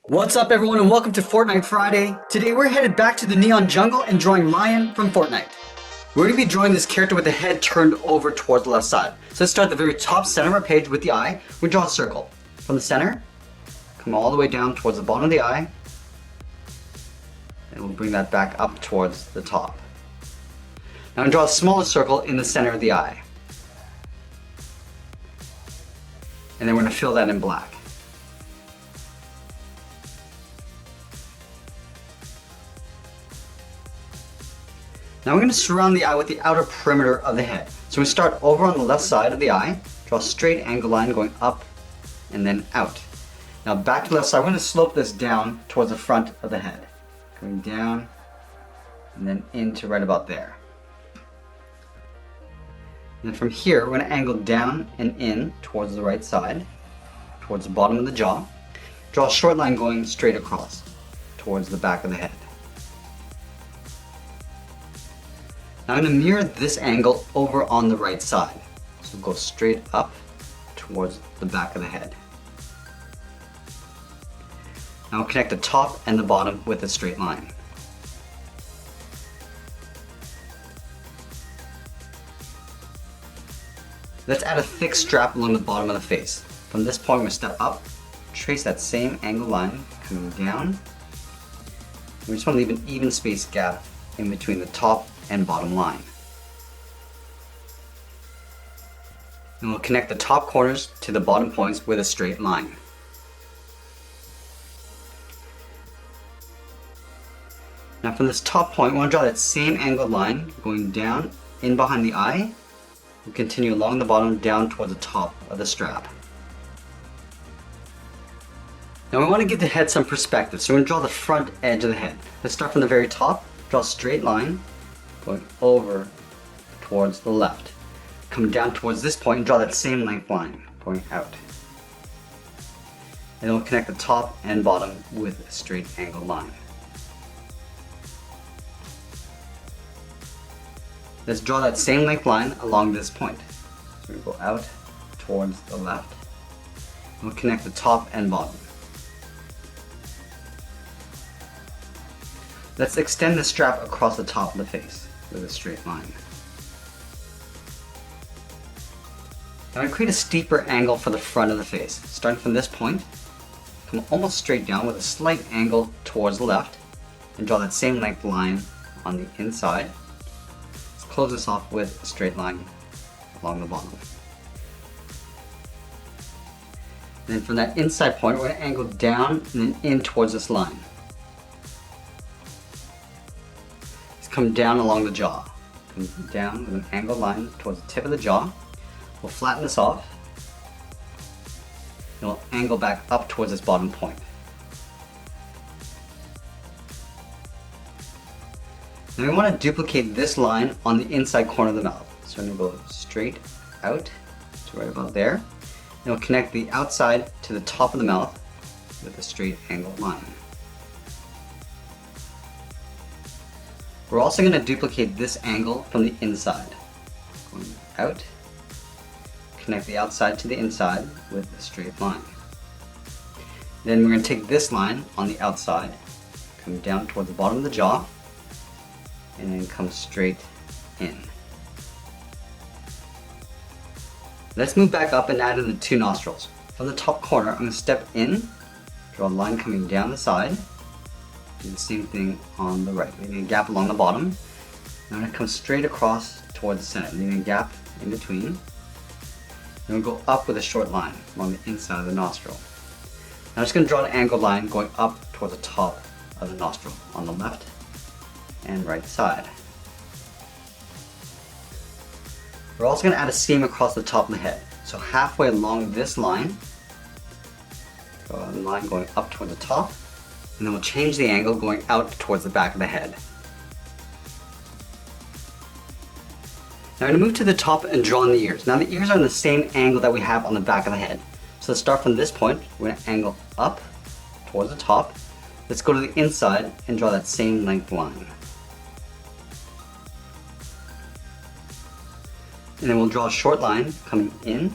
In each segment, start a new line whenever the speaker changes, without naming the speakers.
What's up everyone and welcome to Fortnite Friday. Today we're headed back to the neon jungle and drawing LLION from Fortnite. We're going to be drawing this character with the head turned over towards the left side. So let's start at the very top center of our page with the eye. We draw a circle. From the center, come all the way down towards the bottom of the eye. And we'll bring that back up towards the top. Now I'm going to draw a smaller circle in the center of the eye. And then we're going to fill that in black. Now we're going to surround the eye with the outer perimeter of the head. So we start over on the left side of the eye, draw a straight angle line going up and then out. Now back to the left side, we're going to slope this down towards the front of the head. Going down and then into right about there. And then from here, we're going to angle down and in towards the right side, towards the bottom of the jaw. Draw a short line going straight across towards the back of the head. Now I'm going to mirror this angle over on the right side. So go straight up towards the back of the head. Now we'll connect the top and the bottom with a straight line. Let's add a thick strap along the bottom of the face. From this point, we're going to step up, trace that same angle line coming down. We just want to leave an even space gap in between the top and bottom line. And we'll connect the top corners to the bottom points with a straight line. Now from this top point, we want to draw that same angled line going down in behind the eye. We'll continue along the bottom down towards the top of the strap. Now we want to give the head some perspective, so we're going to draw the front edge of the head. Let's start from the very top, draw a straight line going over towards the left. Come down towards this point and draw that same length line going out. And then we'll connect the top and bottom with a straight angled line. Let's draw that same length line along this point. So we go out towards the left. And we'll connect the top and bottom. Let's extend the strap across the top of the face with a straight line. Now I create a steeper angle for the front of the face. Starting from this point, come almost straight down with a slight angle towards the left and draw that same length line on the inside. Let's close this off with a straight line along the bottom. Then from that inside point, we're going to angle down and then in towards this line. Come down along the jaw. Come down with an angled line towards the tip of the jaw. We'll flatten this off. And we'll angle back up towards this bottom point. Now we want to duplicate this line on the inside corner of the mouth. So I'm going to go straight out to right about there. And we'll connect the outside to the top of the mouth with a straight angled line. We're also going to duplicate this angle from the inside. Going out, connect the outside to the inside with a straight line. Then we're going to take this line on the outside, come down towards the bottom of the jaw, and then come straight in. Let's move back up and add in the two nostrils. From the top corner, I'm going to step in, draw a line coming down the side. Do the same thing on the right, leaving a gap along the bottom. Now I'm going to come straight across towards the center, leaving a gap in between. Then we'll go up with a short line along the inside of the nostril. Now I'm just going to draw an angled line going up towards the top of the nostril on the left and right side. We're also going to add a seam across the top of the head. So halfway along this line, draw a line going up toward the top. And then we'll change the angle going out towards the back of the head. Now I'm going to move to the top and draw in the ears. Now the ears are in the same angle that we have on the back of the head. So let's start from this point. We're going to angle up towards the top. Let's go to the inside and draw that same length line. And then we'll draw a short line coming in.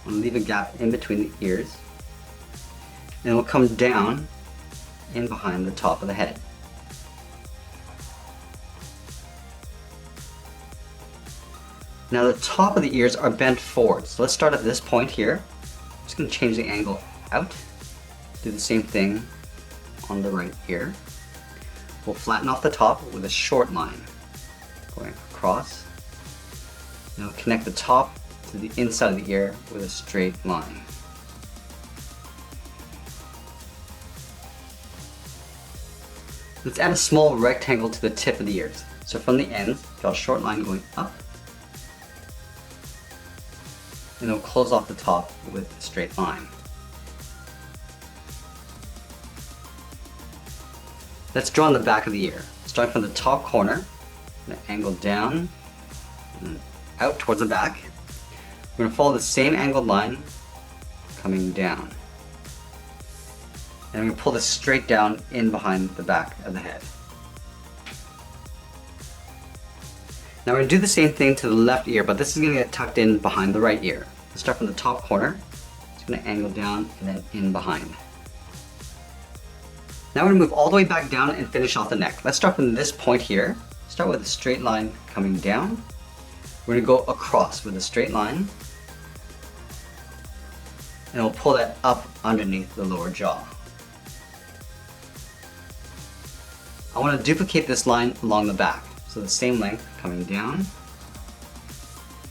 and leave a gap in between the ears. and it will come down in behind the top of the head. Now the top of the ears are bent forward, so let's start at this point here. I'm just going to change the angle out. Do the same thing on the right ear. We'll flatten off the top with a short line going across. Now connect the top to the inside of the ear with a straight line. Let's add a small rectangle to the tip of the ears. So from the end, draw a short line going up, and then we'll close off the top with a straight line. Let's draw on the back of the ear. Starting from the top corner, I'm going to angle down and out towards the back. We're going to follow the same angled line coming down. And we're going to pull this straight down in behind the back of the head. Now we're going to do the same thing to the left ear, but this is going to get tucked in behind the right ear. Let's start from the top corner. It's going to angle down and then in behind. Now we're going to move all the way back down and finish off the neck. Let's start from this point here. Start with a straight line coming down. We're going to go across with a straight line. And we'll pull that up underneath the lower jaw. I want to duplicate this line along the back. So the same length coming down.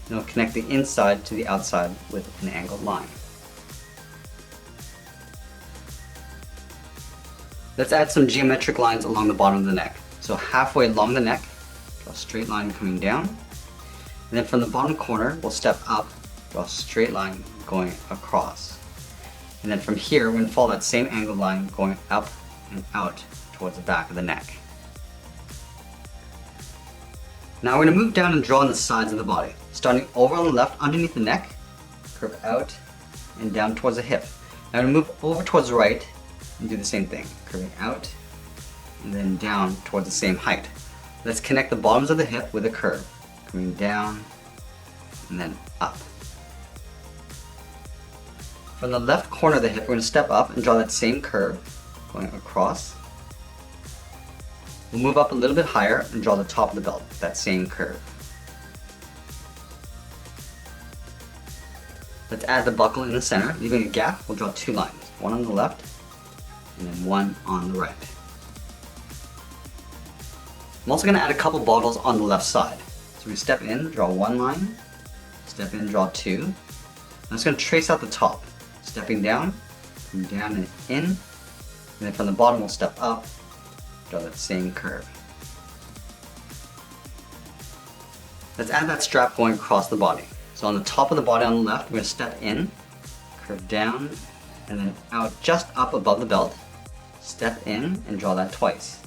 And I'll connect the inside to the outside with an angled line. Let's add some geometric lines along the bottom of the neck. So halfway along the neck, draw a straight line coming down. And then from the bottom corner, we'll step up, draw a straight line going across. And then from here, we're going to follow that same angled line going up and out towards the back of the neck. Now we're going to move down and draw on the sides of the body. Starting over on the left, underneath the neck, curve out and down towards the hip. Now we're going to move over towards the right and do the same thing, curving out and then down towards the same height. Let's connect the bottoms of the hip with a curve, coming down and then up. From the left corner of the hip, we're going to step up and draw that same curve, going across. We'll move up a little bit higher and draw the top of the belt, that same curve. Let's add the buckle in the center, leaving a gap. We'll draw two lines, one on the left and then one on the right. I'm also going to add a couple bottles on the left side. So we step in, draw one line, step in, draw two. I'm just going to trace out the top, stepping down, coming down and in, and then from the bottom we'll step up, draw that same curve. Let's add that strap going across the body. So on the top of the body on the left, we're going to step in, curve down, and then out just up above the belt, step in and draw that twice.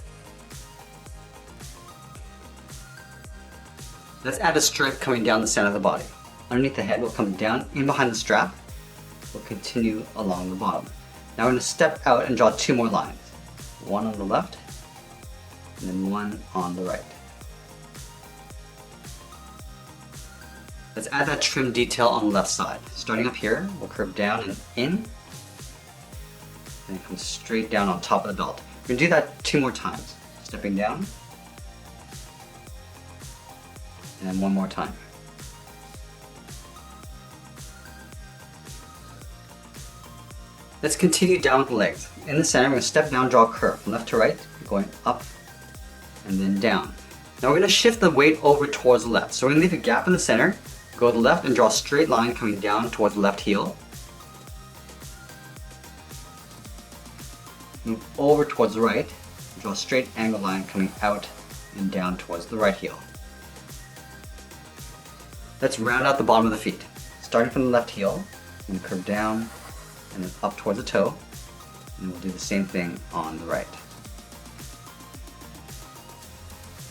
Let's add a stripe coming down the center of the body. Underneath the head, we'll come down in behind the strap. We'll continue along the bottom. Now we're going to step out and draw two more lines. One on the left, and then one on the right. Let's add that trim detail on the left side. Starting up here, we'll curve down and in, and come straight down on top of the belt. We're going to do that two more times. Stepping down, and then one more time. Let's continue down with the legs. In the center, we're going to step down, draw a curve from left to right, going up and then down. Now we're going to shift the weight over towards the left. So we're going to leave a gap in the center, go to the left and draw a straight line coming down towards the left heel. Move over towards the right, draw a straight angle line coming out and down towards the right heel. Let's round out the bottom of the feet. Starting from the left heel, we're going to curve down and then up towards the toe, and we'll do the same thing on the right.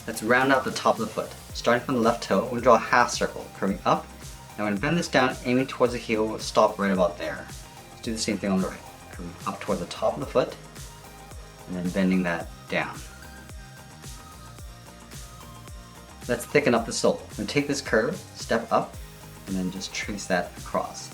Let's round out the top of the foot. Starting from the left toe, we'll draw a half circle, curving up. Now we're going to bend this down, aiming towards the heel, we'll stop right about there. Let's do the same thing on the right. Curving up towards the top of the foot, and then bending that down. Let's thicken up the sole. We're going to take this curve, step up, and then just trace that across.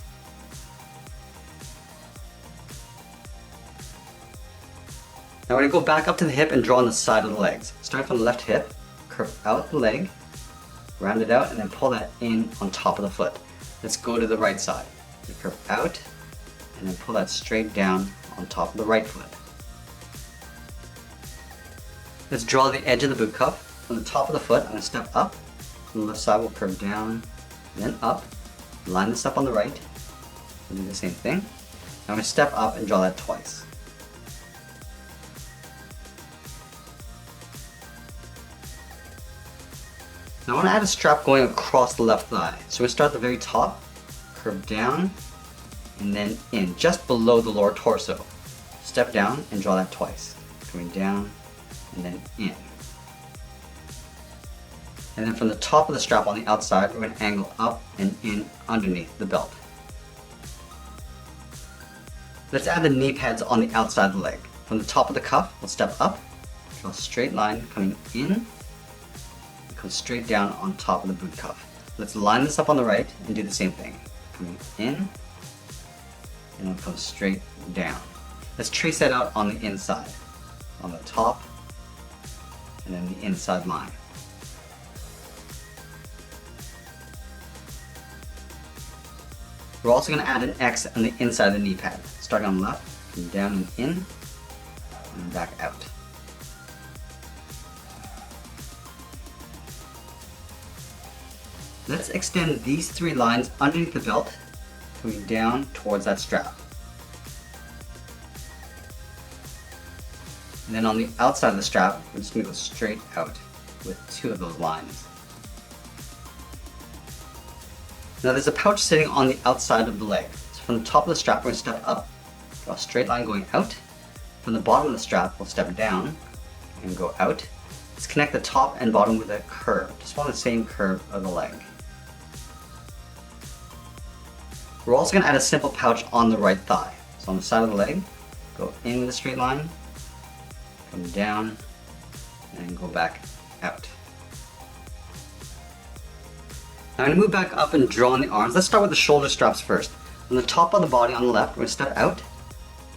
Now we're going to go back up to the hip and draw on the side of the legs. Starting from the left hip, curve out the leg, round it out, and then pull that in on top of the foot. Let's go to the right side. You curve out, and then pull that straight down on top of the right foot. Let's draw the edge of the boot cuff. From the top of the foot, I'm going to step up. From the left side, we'll curve down, then up. Line this up on the right. We'll do the same thing. Now I'm going to step up and draw that twice. Now I want to add a strap going across the left thigh. So we start at the very top, curve down, and then in, just below the lower torso. Step down and draw that twice. Coming down, and then in. And then from the top of the strap on the outside, we're going to angle up and in underneath the belt. Let's add the knee pads on the outside of the leg. From the top of the cuff, we'll step up, draw a straight line coming in, come straight down on top of the boot cuff. Let's line this up on the right and do the same thing. Coming in, and it'll come straight down. Let's trace that out on the inside. On the top, and then the inside line. We're also going to add an X on the inside of the knee pad. Starting on the left, come down and in, and back out. Let's extend these three lines underneath the belt, coming down towards that strap. And then on the outside of the strap, we're just going to go straight out with two of those lines. Now there's a pouch sitting on the outside of the leg. So from the top of the strap, we're going to step up, draw a straight line going out. From the bottom of the strap, we'll step down and go out. Let's connect the top and bottom with a curve, just follow the same curve of the leg. We're also going to add a simple pouch on the right thigh. So on the side of the leg, go in with a straight line, come down, and go back out. Now I'm going to move back up and draw on the arms. Let's start with the shoulder straps first. On the top of the body on the left, we're going to step out,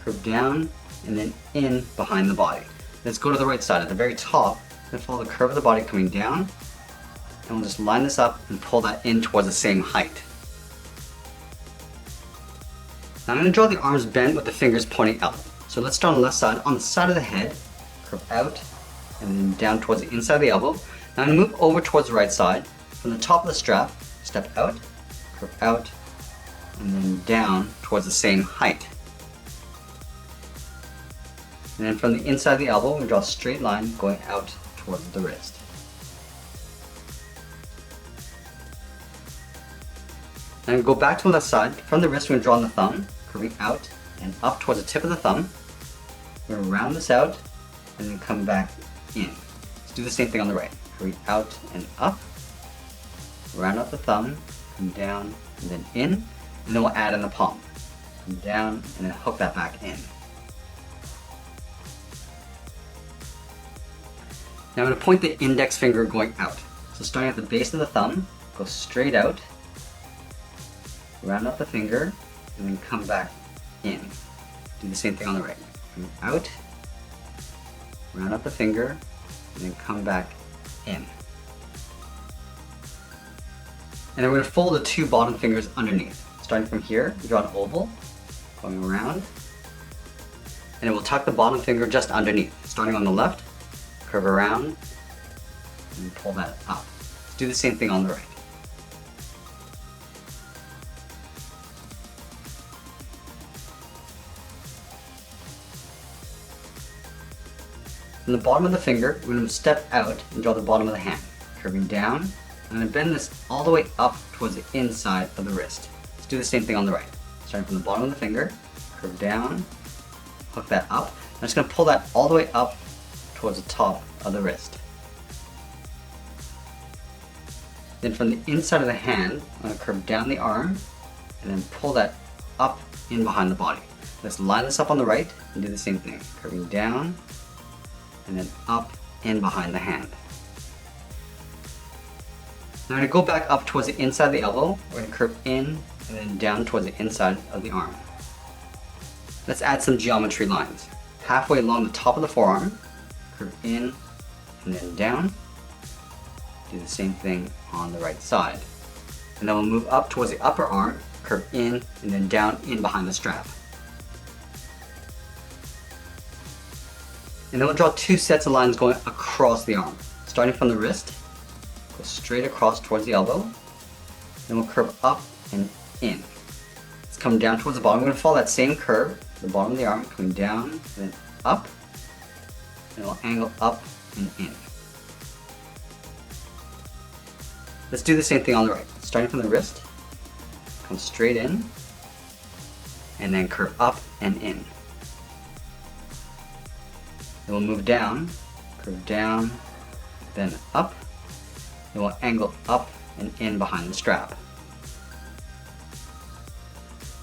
curve down, and then in behind the body. Let's go to the right side. At the very top, we're going to follow the curve of the body coming down, and we'll just line this up and pull that in towards the same height. Now I'm going to draw the arms bent with the fingers pointing out. So let's start on the left side. On the side of the head, curve out, and then down towards the inside of the elbow. Now I'm going to move over towards the right side. From the top of the strap, step out, curve out, and then down towards the same height. And then from the inside of the elbow, we draw a straight line going out towards the wrist. And go back to the left side. From the wrist, we're going to draw on the thumb, curving out and up towards the tip of the thumb. We're going to round this out and then come back in. Let's do the same thing on the right. Curving out and up. Round out the thumb, come down, and then in, and then we'll add in the palm. Come down, and then hook that back in. Now I'm going to point the index finger going out. So starting at the base of the thumb, go straight out, round out the finger, and then come back in. Do the same thing on the right. Come out, round out the finger, and then come back in. And then we're going to fold the two bottom fingers underneath. Starting from here, draw an oval, going around, and then we'll tuck the bottom finger just underneath. Starting on the left, curve around, and pull that up. Let's do the same thing on the right. From the bottom of the finger, we're going to step out and draw the bottom of the hand, curving down. I'm going to bend this all the way up towards the inside of the wrist. Let's do the same thing on the right. Starting from the bottom of the finger, curve down, hook that up. I'm just going to pull that all the way up towards the top of the wrist. Then from the inside of the hand, I'm going to curve down the arm and then pull that up in behind the body. Let's line this up on the right and do the same thing. Curving down and then up in behind the hand. Now I'm going to go back up towards the inside of the elbow. We're going to curve in and then down towards the inside of the arm. Let's add some geometry lines. halfway along the top of the forearm, curve in and then down. Do the same thing on the right side. And then we'll move up towards the upper arm, curve in and then down in behind the strap. And then we'll draw 2 sets of lines going across the arm. Starting from the wrist, go straight across towards the elbow. Then we'll curve up and in. Let's come down towards the bottom. We're going to follow that same curve to the bottom of the arm, coming down and then up. And we'll angle up and in. Let's do the same thing on the right. Starting from the wrist, come straight in, and then curve up and in. Then we'll move down, curve down, then up, and we'll angle up and in behind the strap.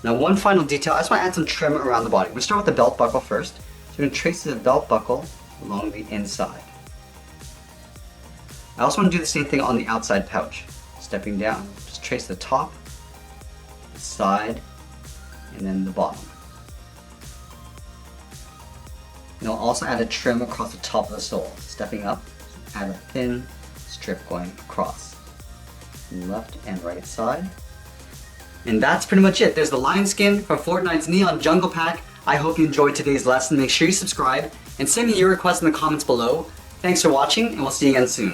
Now one final detail, I just want to add some trim around the body. We'll start with the belt buckle first. So we're going to trace the belt buckle along the inside. I also want to do the same thing on the outside pouch. Stepping down, just trace the top, the side, and then the bottom. And I'll also add a trim across the top of the sole. Stepping up, add a thin strip going across. Left and right side. And that's pretty much it. There's the lion skin from Fortnite's Neon Jungle Pack. I hope you enjoyed today's lesson. Make sure you subscribe and send me your requests in the comments below. Thanks for watching, and we'll see you again soon.